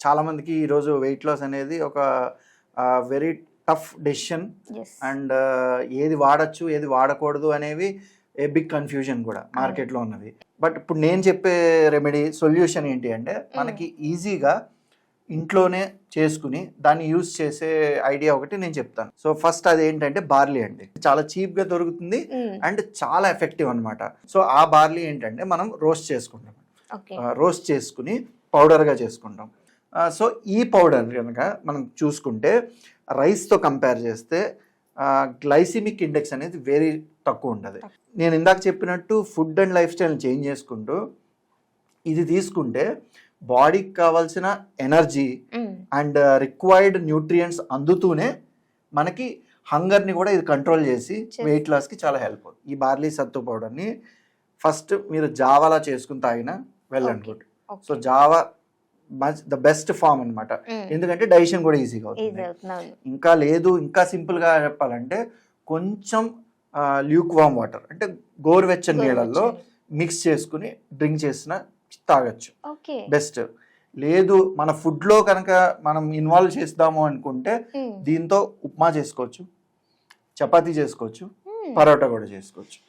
చాలా మందికి ఈరోజు వెయిట్ లాస్ అనేది ఒక వెరీ టఫ్ డెసిషన్. అండ్ ఏది వాడచ్చు ఏది వాడకూడదు అనేవి ఏ బిగ్ కన్ఫ్యూజన్ కూడా మార్కెట్లో ఉన్నది. బట్ ఇప్పుడు నేను చెప్పే రెమెడీ సొల్యూషన్ ఏంటి అంటే మనకి ఈజీగా ఇంట్లోనే చేసుకుని దాన్ని యూజ్ చేసే ఐడియా ఒకటి నేను చెప్తాను. సో ఫస్ట్ అది ఏంటంటే బార్లీ అండి. చాలా చీప్గా దొరుకుతుంది అండ్ చాలా ఎఫెక్టివ్ అనమాట. సో ఆ బార్లీ ఏంటంటే మనం రోస్ట్ చేసుకుంటాం. రోస్ట్ చేసుకుని పౌడర్గా చేసుకుంటాం. సో ఈ పౌడర్ కనుక మనం చూసుకుంటే రైస్తో కంపేర్ చేస్తే గ్లైసిమిక్ ఇండెక్స్ అనేది వెరీ తక్కువ ఉంటుంది. నేను ఇందాక చెప్పినట్టు food and life style change చేసుకుంటూ ఇది తీసుకుంటే బాడీకి కావాల్సిన ఎనర్జీ అండ్ రిక్వైర్డ్ న్యూట్రియంట్స్ అందుతూనే మనకి హంగర్ని కూడా ఇది కంట్రోల్ చేసి వెయిట్ లాస్కి చాలా హెల్ప్ అవుతుంది. ఈ బార్లీ సత్తు పౌడర్ని ఫస్ట్ మీరు జావాలా చేసుకుని తాగినా వెల్ అండ్ గుడ్. సో జావా ద బెస్ట్ ఫామ్ అనమాట. ఎందుకంటే డైజెషన్ కూడా ఈజీగా అవుతుంది. ఇంకా లేదు ఇంకా సింపుల్గా చెప్పాలంటే కొంచెం ల్యూక్ వామ్ వాటర్ అంటే గోరువెచ్చని నీళ్ళల్లో మిక్స్ చేసుకుని డ్రింక్ చేసిన తాగొచ్చు, బెస్ట్. లేదు మన ఫుడ్లో కనుక మనం ఇన్వాల్వ్ చేద్దాము అనుకుంటే దీంతో ఉప్మా చేసుకోవచ్చు, చపాతీ చేసుకోవచ్చు, పరోటా కూడా చేసుకోవచ్చు.